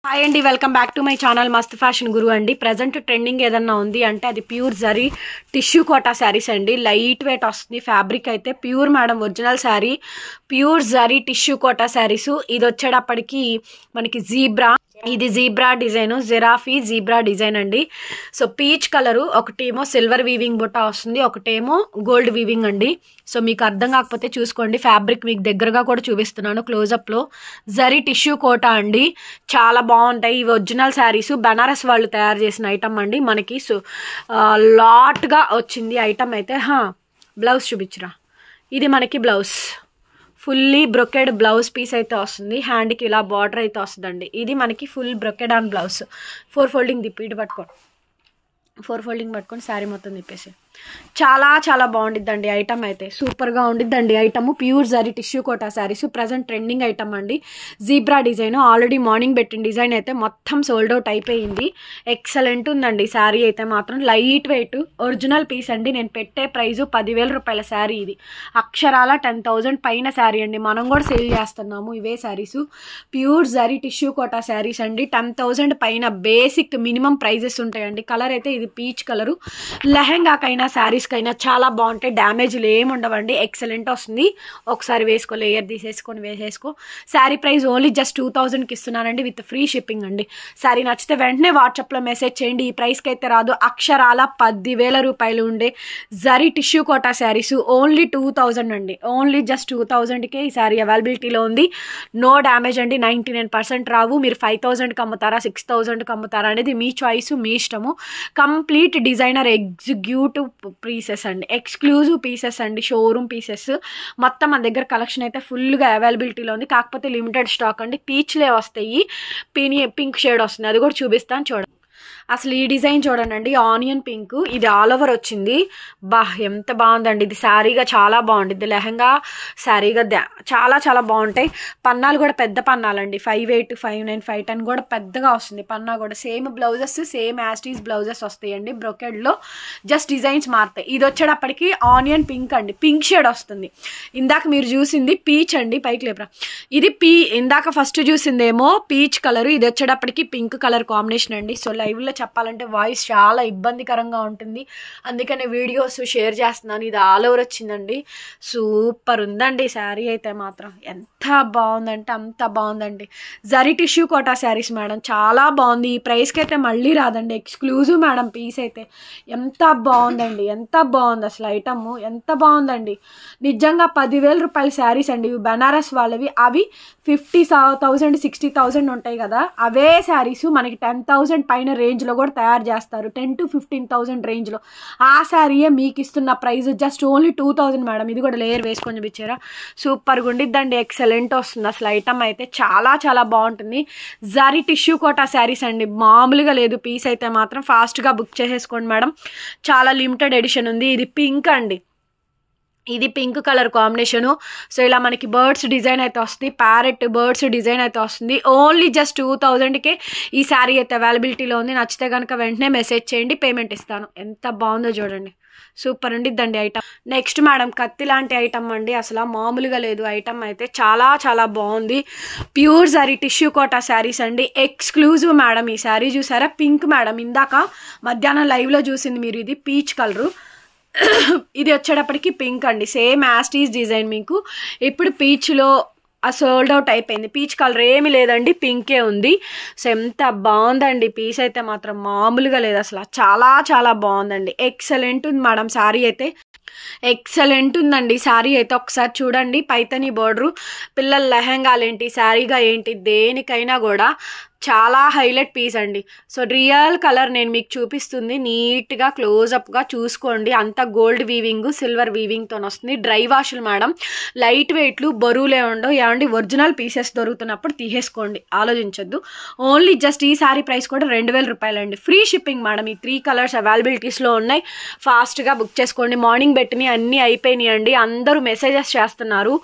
Hi అండి, welcome back to my channel Mast fashion Guru అండి. Present trending ఏదన్నా ఉంది అంటే అది ప్యూర్ జరీ టిష్యూ కోటా శారీస్ అండి. లైట్ వెయిట్ వస్తుంది ఫ్యాబ్రిక్ అయితే. Pure madam original sari, pure zari tissue Kota saris. ఇది వచ్చేటప్పటికి మనకి ఇది zebra design, giraffe zebra design అండి. సో పీచ్ కలరు, ఒకటేమో సిల్వర్ వీవింగ్ బుట్ట వస్తుంది, ఒకటేమో గోల్డ్ వీవింగ్ అండి. సో మీకు అర్థం కాకపోతే చూసుకోండి, ఫ్యాబ్రిక్ మీకు దగ్గరగా కూడా చూపిస్తున్నాను క్లోజప్లో. జరీ టిష్యూ కోటా అండి, చాలా బాగుంటాయి. ఇవి ఒరిజినల్ శారీస్, బనారస్ వాళ్ళు తయారు చేసిన ఐటమ్ అండి. మనకి సో లాట్గా వచ్చింది ఐటమ్ అయితే. బ్లౌజ్ చూపించురా. ఇది మనకి blouse, fully brocade blouse piece అయితే వస్తుంది. హ్యాండ్కి ఇలా బార్డర్ అయితే వస్తుందండి. ఇది మనకి full brocade on blouse. 4 folding తిప్పి ఇటు పట్టుకోండి, 4 ఫోల్డింగ్ పట్టుకొని శారీ మొత్తం తిప్పేసి. చాలా చాలా బాగుండిద్దండి ఐటమ్ అయితే. సూపర్గా ఉండిద్దండి item. Pure zari tissue Kota saris present trending item అండి. జీబ్రా డిజైన్, ఆల్రెడీ మార్నింగ్ పెట్టిన డిజైన్ అయితే మొత్తం సోల్డ్ అవుట్ అయిపోయింది. ఎక్సలెంట్ ఉందండి శారీ అయితే మాత్రం. లైట్ వెయిట్ ఒరిజినల్ పీస్ అండి. నేను పెట్టే ప్రైజు 10,000 రూపాయల శారీ. ఇది అక్షరాల 10,000 పైన శారీ అండి. మనం కూడా సేల్ చేస్తున్నాము ఇవే శారీస్. ప్యూర్ జరీ టిష్యూ కోటా శారీస్ అండి. 10,000 పైన బేసిక్ మినిమం ప్రైజెస్ ఉంటాయండి. కలర్ అయితే ఇది పీచ్ కలరు. లెహెంగాకైనా శారీస్కైనా చాలా బాగుంటాయి. డ్యామేజ్లు ఏమి ఉండవండి. ఎక్సలెంట్ వస్తుంది. ఒకసారి వేసుకో, లేయర్ తీసేసుకొని వేసేసుకో. శారీ ప్రైస్ ఓన్లీ జస్ట్ 2,000కి ఇస్తున్నానండి, విత్ ఫ్రీ షిప్పింగ్ అండి. శారీ నచ్చితే వెంటనే వాట్సాప్లో మెసేజ్ చేయండి. ఈ ప్రైస్కి అయితే రాదు. అక్షరాల 10,000 రూపాయలు ఉండే జరీ టిష్యూ కోటా శారీస్ ఓన్లీ 2,000 అండి. ఓన్లీ జస్ట్ 2,000కే ఈ శారీ అవైలబిలిటీలో ఉంది. నో డ్యామేజ్ అండి. 99% రావు. మీరు 5,000కి అమ్ముతారా, 6,000కి అమ్ముతారా అనేది మీ చాయిస్, మీ ఇష్టము. కంప్లీట్ డిజైనర్ ఎగ్జిక్యూటివ్ పీసెస్ అండి, ఎక్స్క్లూజివ్ పీసెస్ అండి, షోరూమ్ పీసెస్. మొత్తం మన దగ్గర కలెక్షన్ అయితే ఫుల్గా అవైలబిలిటీలో ఉంది. కాకపోతే లిమిటెడ్ స్టాక్ అండి. పీచ్లే వస్తాయి, పింక్ షేడ్ వస్తుంది, అది కూడా చూపిస్తాను చూడండి. అసలు ఈ డిజైన్ చూడండి, ఆనియన్ పింక్. ఇది ఆల్ ఓవర్ వచ్చింది. ఎంత బాగుందండి. ఇది శారీగా చాలా బాగుంటుంది. లెహంగా శారీగా చాలా చాలా బాగుంటాయి. పన్నాలు కూడా పెద్ద పన్నాలండి. 5'8", 5'9", 5'10 కూడా పెద్దగా వస్తుంది పన్నా కూడా. సేమ్ బ్లౌజెస్, సేమ్ యాస్టీస్ బ్లౌజెస్ వస్తాయండి. బ్రొకెడ్లో జస్ట్ డిజైన్స్ మారుతాయి. ఇది వచ్చేటప్పటికి ఆనియన్ పింక్ అండి, పింక్ షేడ్ వస్తుంది. ఇందాక మీరు చూసింది పీచ్ అండి, పైకి లేపరా. ఇది ఇందాక ఫస్ట్ చూసిందేమో పీచ్ కలర్, ఇది వచ్చేటప్పటికి పింక్ కలర్ కాంబినేషన్ అండి. సో లైవ్లో చెప్పాలంటే వాయిస్ చాలా ఇబ్బందికరంగా ఉంటుంది, అందుకనే వీడియోస్ షేర్ చేస్తున్నాను. ఇది ఆల్ ఓవర్ వచ్చిందండి. సూపర్ ఉందండి శారీ అయితే మాత్రం. ఎంత బాగుందంటే అంత బాగుందండి. జరీ టిష్యూ కోటా శారీస్ మేడం, చాలా బాగుంది. ఈ ప్రైస్కి అయితే మళ్ళీ రాదండి. ఎక్స్క్లూజివ్ మేడం పీస్ అయితే. ఎంత బాగుందండి, ఎంత బాగుంది అసలు ఐటమ్. ఎంత బాగుందండి నిజంగా. 10,000 రూపాయల శారీస్ అండి. ఇవి బనారస్ వాళ్ళవి. అవి 50,000, 60,000 ఉంటాయి కదా, అవే శారీస్ మనకి 10,000 పైన రేంజ్లో కూడా తయారు చేస్తారు. 10,000 to 15,000 రేంజ్లో. ఆ శారీయే మీకు ఇస్తున్న ప్రైస్ జస్ట్ ఓన్లీ 2,000 మేడం. ఇది కూడా లేయర్ వేసుకొని చూపించారా. సూపర్గా ఉండిద్దండి. ఎక్సలెంట్ వస్తుంది అసలు ఐటమ్ అయితే. చాలా చాలా బాగుంటుంది. జరీ టిష్యూ కోటా శారీస్ అండి, మామూలుగా లేదు. పీస్ అయితే మాత్రం ఫాస్ట్గా బుక్ చేసేసుకోండి మేడం. చాలా లిమిటెడ్ ఎడిషన్ ఉంది. ఇది పింక్ అండి, ఇది పింక్ కలర్ కాంబినేషను. సో ఇలా మనకి బర్డ్స్ డిజైన్ అయితే వస్తుంది, ప్యారెట్ బర్డ్స్ డిజైన్ అయితే వస్తుంది. ఓన్లీ జస్ట్ 2,000కే ఈ శారీ అయితే అవైలబిలిటీలో ఉంది. నచ్చితే కనుక వెంటనే మెసేజ్ చేయండి, పేమెంట్ ఇస్తాను. ఎంత బాగుందో చూడండి. సూపర్ ఉండిద్దండి ఐటమ్. నెక్స్ట్ మేడం, కత్తి లాంటి ఐటమ్ అండి. అసలు మామూలుగా లేదు ఐటమ్ అయితే. చాలా చాలా బాగుంది. ప్యూర్ జరీ టిష్యూ కోటా శారీస్ అండి. Exclusive madam. ఈ శారీ చూసారా, పింక్ మేడం. ఇందాక మధ్యాహ్నం లైవ్లో చూసింది మీరు, ఇది పీచ్ కలరు. ఇది వచ్చేటప్పటికి పింక్ అండి, సేమ్ యాస్టీస్ డిజైన్. మీకు ఇప్పుడు పీచ్లో సోల్డ్ అవుట్ అయిపోయింది. పీచ్ కలర్ ఏమి లేదండి, పింకే ఉంది. సో ఎంత బాగుందండి పీస్ అయితే మాత్రం, మామూలుగా లేదు అసలు. చాలా చాలా బాగుందండి. ఎక్సలెంట్ ఉంది మేడం శారీ అయితే. ఎక్సలెంట్ ఉందండి శారీ అయితే. ఒకసారి చూడండి. పైతని బోర్డరు, పిల్లల లెహంగాలేంటి, శారీగా ఏంటి, దేనికైనా కూడా చాలా హైలైట్ పీస్ అండి. సో రియల్ కలర్ నేను మీకు చూపిస్తుంది, నీట్గా క్లోజప్గా చూసుకోండి. అంతా గోల్డ్ వీవింగ్, సిల్వర్ వీవింగ్తో వస్తుంది. డ్రై వాష్లు మేడం, లైట్ వెయిట్లు, బరువులే ఉండవు. ఏమండి ఒరిజినల్ పీసెస్ దొరుకుతున్నప్పుడు తీసేసుకోండి, ఆలోచించొద్దు. ఓన్లీ జస్ట్ ఈ శారీ ప్రైస్ కూడా 2,000 రూపాయలు అండి. Free shipping madam. ఈ 3 కలర్స్ అవైలబిలిటీస్లో ఉన్నాయి. ఫాస్ట్గా బుక్ చేసుకోండి. మార్నింగ్ పెట్టినవి అన్నీ అయిపోయినాయి అండి. అందరూ మెసేజెస్ చేస్తున్నారు.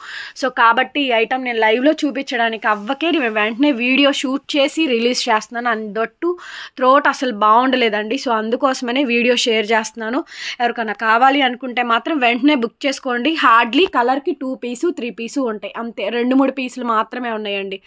సో కాబట్టి ఈ ఐటమ్ నేను లైవ్లో చూపించడానికి అవ్వకే నేను వెంటనే వీడియో షూట్ చేసి చేసి రిలీజ్ చేస్తున్నాను. అందొట్టు త్రోట్ అసలు బాగుండలేదండి. సో అందుకోసమనే వీడియో షేర్ చేస్తున్నాను. ఎవరికైనా కావాలి అనుకుంటే మాత్రం వెంటనే బుక్ చేసుకోండి. హార్డ్లీ కలర్కి 2 పీసు 3 పీసు ఉంటాయి అంతే, 2-3 పీసులు మాత్రమే ఉన్నాయండి.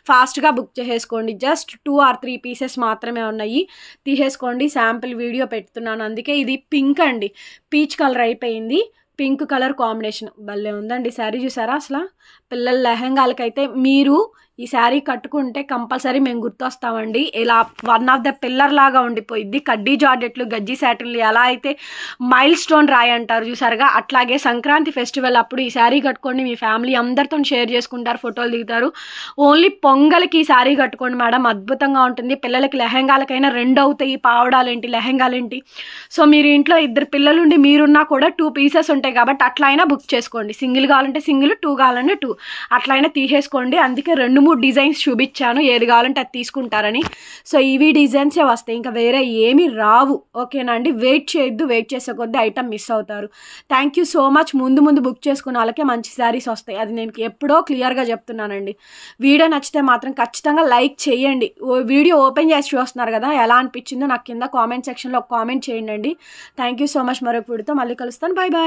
ఫాస్ట్గా బుక్ చేసేసుకోండి. జస్ట్ 2 or 3 పీసెస్ మాత్రమే ఉన్నాయి, తీసేసుకోండి. శాంపిల్ వీడియో పెడుతున్నాను అందుకే. ఇది పింక్ అండి, పీచ్ కలర్ అయిపోయింది, పింక్ కలర్ కాంబినేషన్ భలే ఉందండి. శారీ చూసారా అసలు? పిల్లల లెహంగాలకైతే మీరు ఈ శారీ కట్టుకుంటే కంపల్సరీ మేము గుర్తొస్తామండి. ఇలా వన్ ఆఫ్ ద పిల్లర్ లాగా ఉండిపోయిద్ది. కడ్డీ జార్జెట్లు, గజ్జి సాటిన్లు ఎలా అయితే మైల్ స్టోన్ రాయి అంటారు చూసారుగా, అట్లాగే సంక్రాంతి ఫెస్టివల్ అప్పుడు ఈ శారీ కట్టుకోండి. మీ ఫ్యామిలీ అందరితో షేర్ చేసుకుంటారు, ఫోటోలు దిగుతారు. ఓన్లీ పొంగల్కి ఈ శారీ కట్టుకోండి మేడం, అద్భుతంగా ఉంటుంది. పిల్లలకి లెహంగాలకైనా 2 అవుతాయి, పావడాలేంటి లెహంగాలేంటి. సో మీరు ఇంట్లో 2 పిల్లలుండి మీరున్నా కూడా 2 పీసెస్ ఉంటాయి కాబట్టి అట్లా అయినా బుక్ చేసుకోండి. సింగిల్ కావాలంటే సింగిల్, 2 కావాలంటే 2 అట్లయినా తీసేసుకోండి. అందుకే 2-3 డిజైన్స్ చూపించాను, ఏది కావాలంటే అది తీసుకుంటారని. సో ఇవి డిజైన్సే వస్తాయి, ఇంకా వేరే ఏమీ రావు. ఓకేనా అండి? వెయిట్ చేయొద్దు, వెయిట్ చేసే కొద్దీ ఐటమ్ మిస్ అవుతారు. Thank you so much. ముందు బుక్ చేసుకున్న వాళ్ళకే మంచి శారీస్ వస్తాయి, అది నేను ఎప్పుడో క్లియర్గా చెప్తున్నానండి. వీడియో నచ్చితే మాత్రం ఖచ్చితంగా లైక్ చేయండి. వీడియో ఓపెన్ చేసి చూస్తున్నారు కదా, ఎలా అనిపించిందో నాకు కింద కామెంట్ సెక్షన్లో ఒక కామెంట్ చేయండి. Thank you so much. మరొక వీడియోతో మళ్ళీ కలుస్తాను. Bye bye.